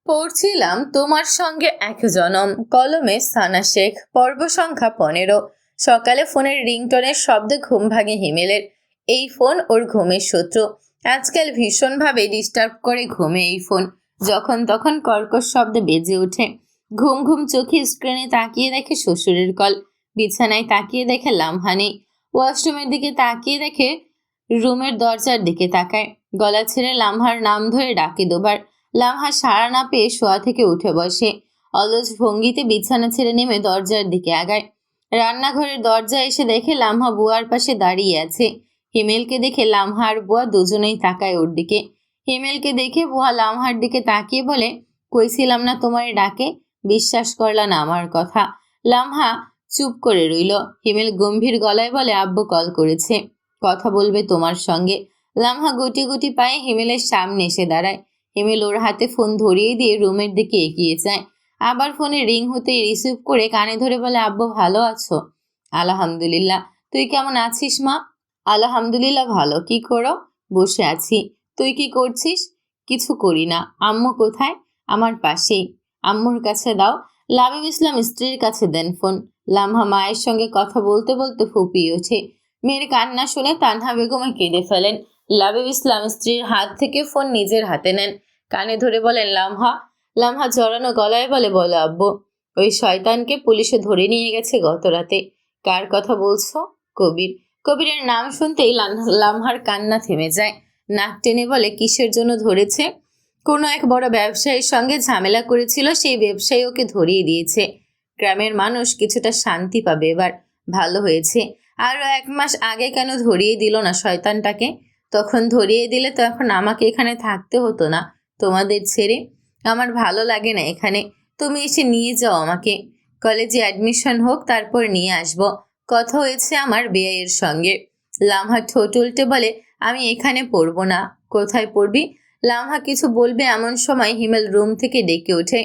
পড়ছিলাম তোমার সঙ্গে এক জনম, কলমে সানা শেখ, পর্ব সংখ্যা 15। সকালে ফোনের রিংটনের শব্দে ঘুম ভাঙে হিমেলের। এই ফোন ওর ঘুমের শত্রু। আজকাল ভীষণভাবে ডিস্টার্ব করে ঘুমে এই ফোন। যখন তখন কর্কশ শব্দে বেজে ওঠে। ঘুম ঘুম চোখে স্ক্রিনে তাকিয়ে দেখে শ্বশুরের কল। বিছানায় তাকিয়ে দেখে লামহা নেই। ওয়াশরুমের দিকে তাকিয়ে দেখে রুমের দরজার দিকে তাকায়। গলা ছেড়ে লামহার নাম ধরে ডাকে দুবার। লামহা সাড়া না পেয়ে শোয়া থেকে উঠে বসে। অলস ভঙ্গিতে বিছানা ছেড়ে নেমে দরজার দিকে আগায়। রান্নাঘরের দরজা এসে দেখে লামহা বুয়ার পাশে দাঁড়িয়ে আছে। হিমেলকে দেখে লামহা আর বুয়া দুজনেই তাকায় ওর দিকে। হিমেলকে দেখে বুয়া লামহার দিকে তাকিয়ে বলে, কইছিলাম না তোমার ডাকে, বিশ্বাস করলা না আমার কথা। লামহা চুপ করে রইল। হিমেল গম্ভীর গলায় বলে, আব্বু কল করেছে, কথা বলবে তোমার সঙ্গে। লামহা গুটি গুটি পায়ে হিমেলের সামনে এসে দাঁড়ায়। হিমেল ওর হাতে ফোন ধরিয়ে দিয়ে রুমের দিকে এগিয়ে যায়। আবার ফোনে রিং হতেই রিসিভ করে কানে ধরে বলে, আব্বু ভালো আছো? আলহামদুলিল্লাহ। তুই কেমন আছিস মা? আলহামদুলিল্লাহ ভালো। কি করো? বসে আছি। তুই কি করছিস? কিছু করি না। আম্মু কোথায়? আমার পাশেই। আম্মুর কাছে দাও। লাবিব ইসলাম স্ত্রীর কাছে দেন ফোন। লামহা মায়ের সঙ্গে কথা বলতে বলতে ফুপিয়ে ওঠে। মেয়ের কান্না শুনে তানহা বেগমে কেঁদে ফেলেন। লাবিব ইসলাম স্ত্রীর হাত থেকে ফোন নিজের হাতে নেন। কানে ধরে বলেন, লামহা। লামহা জড়ানো গলায় বলে, বলো আব্বু। ওই শয়তানকে পুলিশে ধরে নিয়ে গেছে গত রাতে। কার কথা বলছো? কবির। কবিরের নাম শুনতেই লামহার কান্না থেমে যায়। নাক টেনে বলে, কিসের জন্য ধরেছে? কোনো এক বড় ব্যবসায়ীর সঙ্গে ঝামেলা করেছিল, সেই ব্যবসায়ী ওকে ধরিয়ে দিয়েছে। গ্রামের মানুষ কিছুটা শান্তি পাবে এবার। ভালো হয়েছে। আরও 1 মাস আগে কেন ধরিয়ে দিল না শয়তানটাকে? তখন ধরিয়ে দিলে তো এখন আমাকে এখানে থাকতে হতো না তোমাদের ছেড়ে। আমার ভালো লাগে না এখানে। তুমি এসে নিয়ে যাও আমাকে। কলেজে অ্যাডমিশন হোক, তারপর নিয়ে আসবো। কথা হয়েছে আমার বেয়াইয়ের সঙ্গে। লামহা ঠোঁট উল্টে বলে, আমি এখানে পড়বো না। কোথায় পড়বি? লামহা কিছু বলবে এমন সময় হিমেল রুম থেকে ডেকে ওঠে।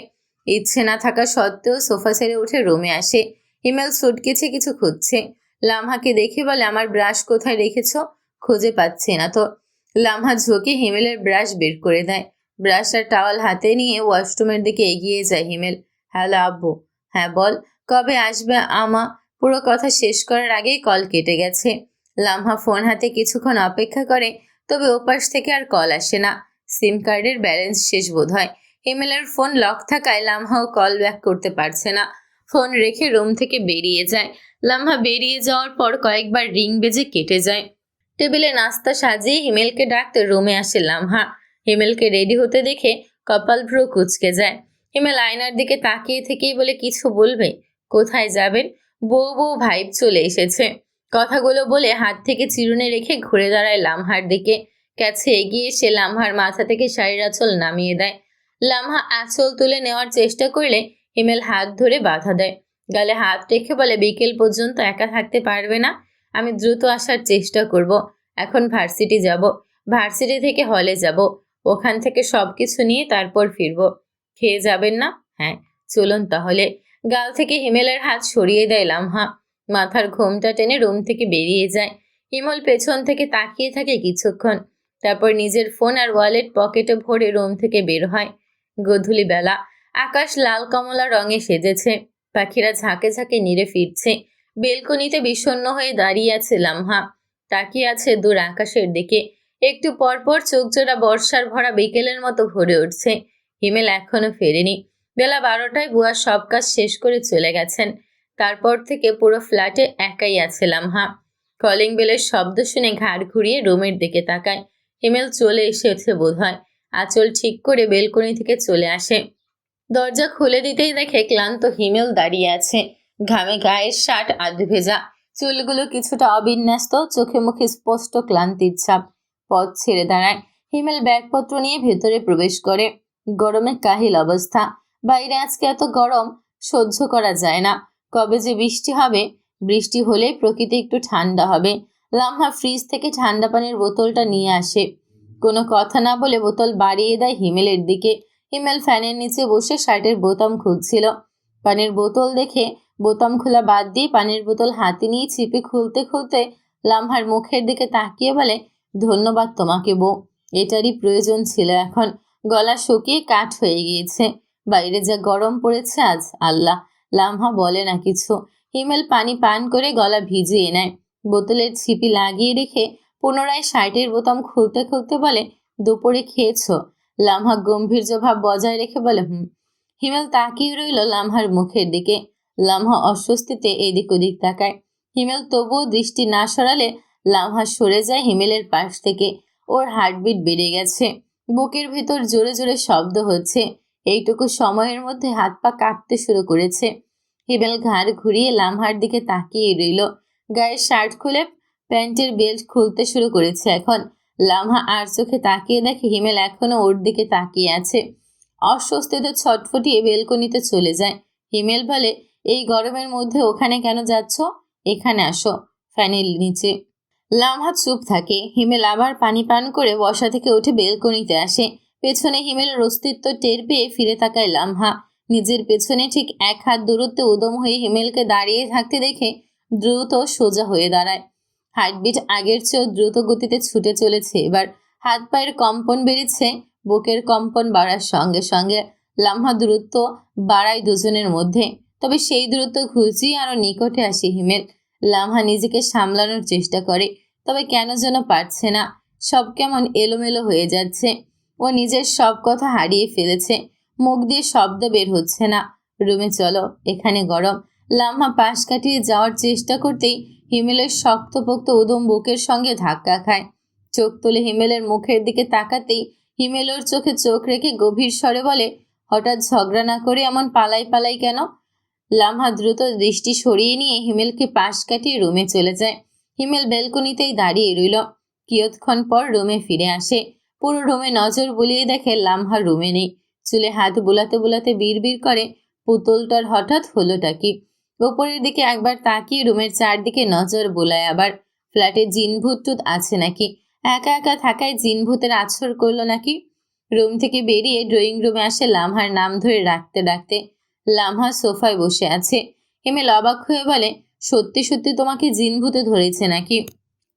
ইচ্ছে না থাকা সত্ত্বেও সোফা ছেড়ে উঠে রুমে আসে। হিমেল সুটকেছে কিছু খুঁজছে। লামহাকে দেখে বলে, আমার ব্রাশ কোথায় রেখেছো? খুঁজে পাচ্ছি না তো। লামহা ঝুঁকে হিমেলের ব্রাশ বের করে দেয়। ব্রাশ আর টাওয়াল হাতে নিয়ে ওয়াশরুমের দিকে এগিয়ে যায় হিমেল। হ্যালো আব্বু। হ্যাঁ বল, কবে আসবে আমা? পুরো কথা শেষ করার আগেই কল কেটে গেছে। লামহা ফোন হাতে কিছুক্ষণ অপেক্ষা করে, তবে ওপাশ থেকে আর কল আসে না। সিম কার্ডের ব্যালেন্স শেষ বোধ হয়। হিমেলের ফোন লক থাকায় লামহাও কল ব্যাক করতে পারছে না। ফোন রেখে রুম থেকে বেরিয়ে যায়। লামহা বেরিয়ে যাওয়ার পর কয়েকবার রিং বেজে কেটে যায়। টেবিলে নাস্তা সাজিয়ে হিমেলকে ডাকতে রুমে আসে লামহা। হিমেলকে রেডি হতে দেখে কপাল ভ্রু কুঁচকে যায়। হিমেল আয়নার দিকে তাকিয়ে থেকেই বলে, কিছু বলবে? কোথায় যাবেন? বউ বউ ভাইব চলে এসেছে। কথাগুলো বলে হাত থেকে চিরুনি রেখে ঘুরে দাঁড়ায় লামহার দিকে। কাছে এগিয়ে এসে লামহার মাথা থেকে শাড়ির আঁচল নামিয়ে দেয়। লামহা আঁচল তুলে নেওয়ার চেষ্টা করলে হিমেল হাত ধরে বাধা দেয়। গালে হাত রেখে বলে, বিকেল পর্যন্ত একা থাকতে পারবে না? আমি দ্রুত আসার চেষ্টা করব। এখন ভার্সিটি যাব। ভার্সিটি থেকে হলে যাব। ওখান থেকে সবকিছু নিয়ে তারপর ফিরব। খেয়ে যাবেন না? হ্যাঁ। চলুন তাহলে। গাল থেকে হিমেলের হাত সরিয়ে দেয় লামহা। মাথার ঘোমটা টেনে রুম থেকে বেরিয়ে যায়। হিমল পেছন থেকে তাকিয়ে থাকে কিছুক্ষণ। তারপর নিজের ফোন আর ওয়ালেট পকেটে ভরে রুম থেকে বের হয়। গধূলি বেলা। আকাশ লাল কমলা রঙে সেজেছে। পাখিরা ঝাঁকে ঝাঁকে নিড়ে ফিরছে। বেলকনিতে বিষণ্ণ হয়ে দাঁড়িয়ে আছে লামহা। তাকিয়ে আছে দূর আকাশের দিকে। একটু পরপর চোখজোড়া বর্ষার ভরা বিকেলের মতো ভরে উঠছে। হিমেল এখনো ফেরেনি। বেলা 12টায় বুয়া সব কাজ শেষ করে চলে গেছেন। তারপর থেকে পুরো ফ্ল্যাটে একাই আছে লামহা। কলিং বেলের শব্দ শুনে ঘাড় ঘুরিয়ে রুমের দিকে তাকায়। হিমেল চলে এসেছে বোধহয়। আঁচল ঠিক করে বেলকনি থেকে চলে আসে। দরজা খুলে দিতেই দেখে ক্লান্ত হিমেল দাঁড়িয়ে আছে। ঘামে গায়ের শার্ট আধ ভেজা। চুলগুলো কিছুটা অবিন্যস্ত, চোখে মুখে স্পষ্ট ক্লান্তির ছাপ। পথ ছেড়ে দাঁড়ায়। হিমেল ব্যাগপত্র নিয়ে ভেতরে প্রবেশ করে। গরমে কাহিল অবস্থা। বাইরে আজকে এত গরম সহ্য করা যায় না। কবে যে বৃষ্টি হবে? বৃষ্টি হলে প্রকৃতি একটু ঠান্ডা হবে। লামহা ফ্রিজ থেকে ঠান্ডা পানির বোতলটা নিয়ে আসে। কোনো কথা না বলে বোতল বাড়িয়ে দেয় হিমেলের দিকে। হিমেল ফ্যানের নিচে বসে শার্টের বোতাম খুলছিল। পানির বোতল দেখে বোতাম খোলা বাদ দিয়ে পানির বোতল হাতে নিয়ে চিপে খুলতে খুলতে লামহার মুখের দিকে তাকিয়ে বলে, ধন্যবাদ তোমাকে বউ। এটারই প্রয়োজন ছিল এখন। গলা শুকিয়ে কাঠ হয়ে গিয়েছে। বাইরে যা গরম পড়েছে আজ, আল্লাহ। লামহা বলে না কিছু। হিমেল পানি পান করে গলা ভিজিয়ে নেয়। বোতলের ছিপি লাগিয়ে রেখে পুনরায় শার্টের বোতাম খুলতে খুলতে বলে, দুপুরে খেয়েছো? লামহা গম্ভীর্য ভাব বজায় রেখে বলে, হুম। হিমেল তাকিয়ে রইল লামহার মুখের দিকে। লামহা অস্বস্তিতে এদিক ওদিক তাকায়। হিমেল তবুও দৃষ্টি না সরালে লামহা সরে যায় হিমেলের পাশ থেকে। ওর হার্টবিট বেড়ে গেছে। বুকের ভেতর জোরে জোরে শব্দ হচ্ছে। এইটুকু সময়ের মধ্যে হাত পা কাঁপতে শুরু করেছে। হিমেল ঘাড় ঘুরিয়ে লামহার দিকে তাকিয়ে রইল। গায়ের শার্ট খুলে প্যান্টের বেল্ট খুলতে শুরু করেছে এখন। লামহা আর চোখে তাকিয়ে দেখে হিমেল এখনো ওর দিকে তাকিয়ে আছে। অস্বস্তিতে ছটফটিয়ে বেলকনিতে চলে যায়। হিমেল বলে, এই গরমের মধ্যে ওখানে কেন যাচ্ছ? এখানে আসো, ফ্যানের নিচে। লামহা চুপ থাকে। হিমেল আবার পানি পান করে বসা থেকে উঠে বেলকনিতে আসে। পেছনে হিমেলের অস্তিত্ব টের পেয়ে ফিরে তাকায় লামহা। নিজের পেছনে ঠিক 1 হাত দূরত্বে উদম হয়ে হিমেলকে দাঁড়িয়ে থাকতে দেখে দ্রুত সোজা হয়ে দাঁড়ায়। হার্টবিট আগের চেয়েও দ্রুত গতিতে ছুটে চলেছে এবার। হাত পায়ের কম্পন বেড়েছে। বুকের কম্পন বাড়ার সঙ্গে সঙ্গে লামহা দূরত্ব বাড়ায় দুজনের মধ্যে। তবে সেই দূরত্ব ঘুচিয়ে আরো নিকটে আসে হিমেল। লামহা নিজেকে সামলানোর চেষ্টা করে, তবে কেন যেন পারছে না। সব কেমন এলোমেলো হয়ে যাচ্ছে। ও নিজের সব কথা হারিয়ে ফেলেছে। মুখ দিয়ে শব্দ বের হচ্ছে না। রুমে চলো, এখানে গরম। লামহা পাশ কাটিয়ে যাওয়ার চেষ্টা করতেই হিমেলের শক্তপোক্ত উদম বুকের সঙ্গে ধাক্কা খায়। চোখ তুলে হিমেলের মুখের দিকে তাকাতেই হিমেল ওর চোখে চোখ রেখে গভীর স্বরে বলে, হঠাৎ ঝগড়া না করে এমন পালাই পালাই কেন? লামহা দ্রুত দৃষ্টি সরিয়ে নিয়ে হিমেলকে পাশ কাটিয়ে রুমে চলে যায়। হিমেল বেলকনিতেই দাঁড়িয়ে রইল। কিয়ৎক্ষণ পর রুমে ফিরে আসে। পুরো রুমে নজর বুলিয়ে দেখে লামহা রুমে নেই। চুলে হাত বুলাতে বুলাতে বিড়বিড় করে, পুতুলটার হঠাৎ হলোটা কি? উপরের দিকে একবার তাকিয়ে রুমের চারদিকে নজর বুলায় আবার। ফ্ল্যাটে জিনভূত টুত আছে নাকি? একা একা থাকায় জিনভূতের আছর করলো নাকি? রুম থেকে বেরিয়ে ড্রয়িং রুমে আসে লামহার নাম ধরে ডাকতে ডাকতে। লামহা সোফায় বসে আছে। হিমেল অবাক হয়ে বলে, সত্যি সত্যি তোমাকে জিনভূতে ধরেছে নাকি?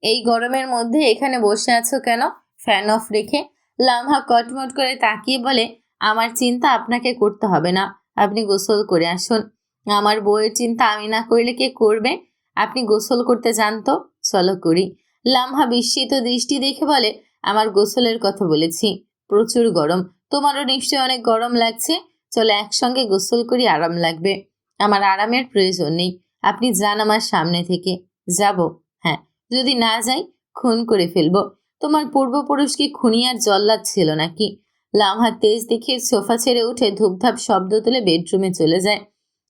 এই গরমের মধ্যে এখানে বসে আছো কেন, ফ্যান অফ রেখে? লামহা কটমট করে তাকিয়ে বলে, আমার চিন্তা আপনাকে করতে হবে না। আপনি গোসল করে আসুন। আমার বউয়ের চিন্তা আমি না করলে কে করবে? আপনি গোসল করতে যান তো, চলো করি। লামহা বিস্মিত দৃষ্টি দেখে বলে, আমার গোসলের কথা বলেছি। প্রচুর গরম। তোমারও নিশ্চয়ই অনেক গরম লাগছে। চলো একসঙ্গে গোসল করি, আরাম লাগবে। আমার আরামের প্রয়োজন নেই। আপনি যান আমার সামনে থেকে। যাব? হ্যাঁ। যদি না যাই, খুন করে ফেলবো। তোমার পূর্বপুরুষ কি খুনি আর জল্লাদ ছিল নাকি? লামহা তেজ দেখিয়ে সোফা ছেড়ে উঠে ধূপধাপ শব্দ তুলে বেডরুমে চলে যায়।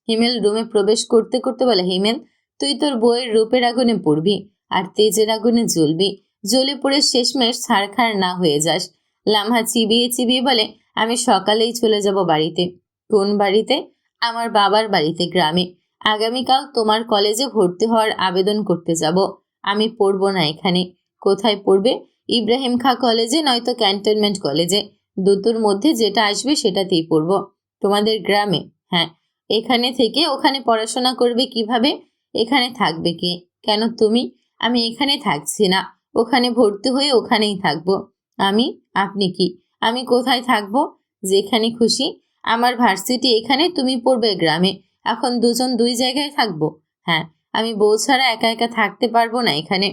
হিমেল রুমে প্রবেশ করতে করতে বলে, হিমেল, তুই তোর বউয়ের রূপের আগুনে পড়বি আর তেজের আগুনে জ্বলবি। জ্বলে পড়ে শেষমেশ ছাড়খাড় না হয়ে যাস। লামহা চিবিয়ে চিবিয়ে বলে, আমি সকালেই চলে যাব বাড়িতে। কোন বাড়িতে? আমার বাবার বাড়িতে, গ্রামে। আগামীকাল তোমার কলেজে ভর্তি হওয়ার আবেদন করতে যাব। আমি পড়বো না এখানে। কোথায় পড়বে? ইব্রাহিম খাঁ কলেজে, নয়তো ক্যান্টনমেন্ট কলেজে। দুটোর মধ্যে যেটা আসবে সেটাতেই পড়বো। তোমাদের গ্রামে? হ্যাঁ। এখানে থেকে ওখানে পড়াশোনা করবে কিভাবে? এখানে থাকবে কে? কেন তুমি? আমি এখানে থাকছি না। ওখানে ভর্তি হয়ে ওখানেই থাকবো। আমি? আপনি কি? আমি কোথায় থাকবো? যেখানে খুশি। আমার ভার্সিটি এখানে, তুমি পড়বে গ্রামে। এখন দুজন দুই জায়গায় থাকবো? হ্যাঁ। আমি বউ ছাড়া একা একা থাকতে পারবো না এখানে।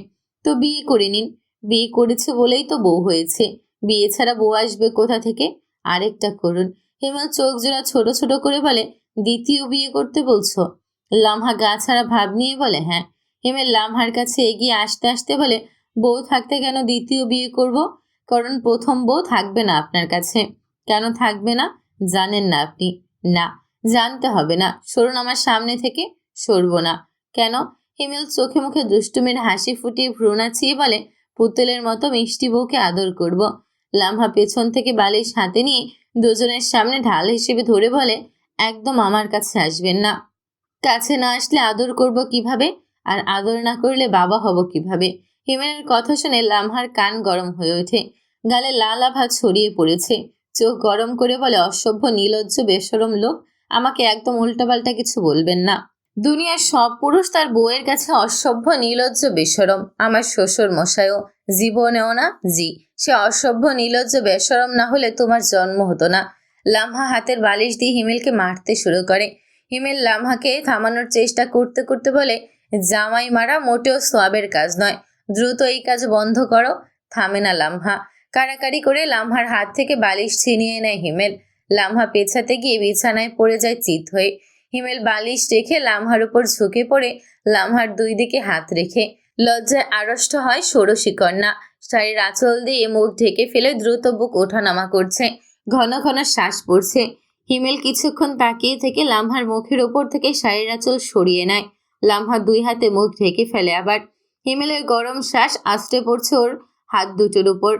তো বিয়ে করে নিন। বিয়ে করেছে বলেই তো বউ হয়েছে। বিয়ে ছাড়া বউ আসবে কোথা থেকে? আরেকটা করুন। হিমেল চোখ জোড়া ছোট ছোট করে বলে, দ্বিতীয় বিয়ে করতে বলছো? লামহা গা ছাড়া ভাব নিয়ে বলে, হ্যাঁ। হিমেল লামহার কাছে এগিয়ে আসতে আসতে বলে, বউ থাকতে কেন দ্বিতীয় বিয়ে করব? কারণ প্রথম বউ থাকবে না আপনার কাছে। কেন থাকবে না? জানেন না আপনি? না, জানতে হবে না। সরুন আমার সামনে থেকে। সরবো না। কেন? হিমেল চোখে মুখে দুষ্টুমির হাসি ফুটিয়ে ভ্রু নাচিয়ে বলে, পুতুলের মতো মিষ্টি বউকে আদর করব। লামহা পেছন থেকে বালিশ হাতে নিয়ে দুজনের সামনে ঢাল হিসেবে ধরে বলে, একদম আমার কাছে আসবেন না। কাছে না আসলে আদর করব কিভাবে? আর আদর না করলে বাবা হব কিভাবে? হিমেলের কথা শুনে লামহার কান গরম হয়ে ওঠে। গালে লাল আভা ছড়িয়ে পড়েছে। চোখ গরম করে বলে, অসভ্য নির্লজ্জ বেশরম লোক, আমাকে একদম উল্টাপাল্টা কিছু বলবেন না। দুনিয়ার সব পুরুষ তার বউয়ের কাছে অসভ্য নির্লজ্জ বেশরম। আমার শ্বশুর মশাইও জীবনেও না। জি, সে অসভ্য নির্লজ্জ বেশরম না হলে তোমার জন্ম হতো না। লামহা হাতের বালিশ দিয়ে হিমেলকে মারতে শুরু করে। হিমেল লামহাকে থামানোর চেষ্টা করতে করতে বলে, জামাই মারা মোটেও সোয়াবের কাজ নয়, দ্রুত এই কাজ বন্ধ করো। থামে না লামহা। কাড়াকাড়ি করে লামহার হাত থেকে বালিশ ছিনিয়ে নেয় হিমেল। লামহা পেছাতে গিয়ে বিছানায় পড়ে যায় চিত হয়ে। হিমেল বালিশ রেখে লামহার উপর ঝুঁকে পড়ে লামহার দুই দিকে হাত রেখে। লজ্জায় আড়ষ্ট হয় ষোড়শী কন্যা। শাড়ির আঁচল দিয়ে মুখ ঢেকে ফেলে দ্রুত বুক ওঠানামা করছে, ঘন ঘন শ্বাস পড়ছে। হিমেল কিছুক্ষণ তাকিয়ে থেকে লামহার মুখের ওপর থেকে শাড়ির আঁচল সরিয়ে নেয়। লামহা দুই হাতে মুখ ঢেকে ফেলে আবার। হিমেলের গরম শ্বাস আছড়ে পড়ছে ওর হাত দুটোর উপর।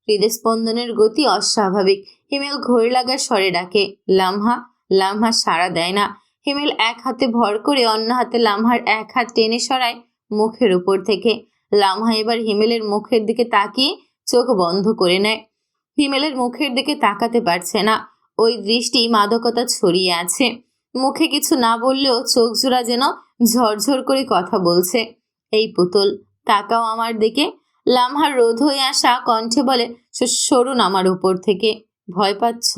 হৃদস্পন্দনের গতি অস্বাভাবিক। হিমেল ঘড়ি লাগার স্বরে ডাকে, লামহা। লামহা সাড়া দেয় না। হিমেল এক হাতে ভর করে অন্য হাতে লামহার এক হাত টেনে সরায় মুখের উপর থেকে। লামহা এবার হিমেলের মুখের দিকে তাকিয়ে চোখ বন্ধ করে নেয়। হিমেলের মুখের দিকে তাকাতে পারছে না। ওই দৃষ্টি মাদকতা ছড়িয়ে আছে। মুখে কিছু না বললেও চোখ জোড়া যেন ঝরঝর করে কথা বলছে। এই পুতুল, তাকাও আমার দিকে। লামহার রোধ হয়ে আসা কণ্ঠে বলে, সরুন আমার উপর থেকে। ভয় পাচ্ছ?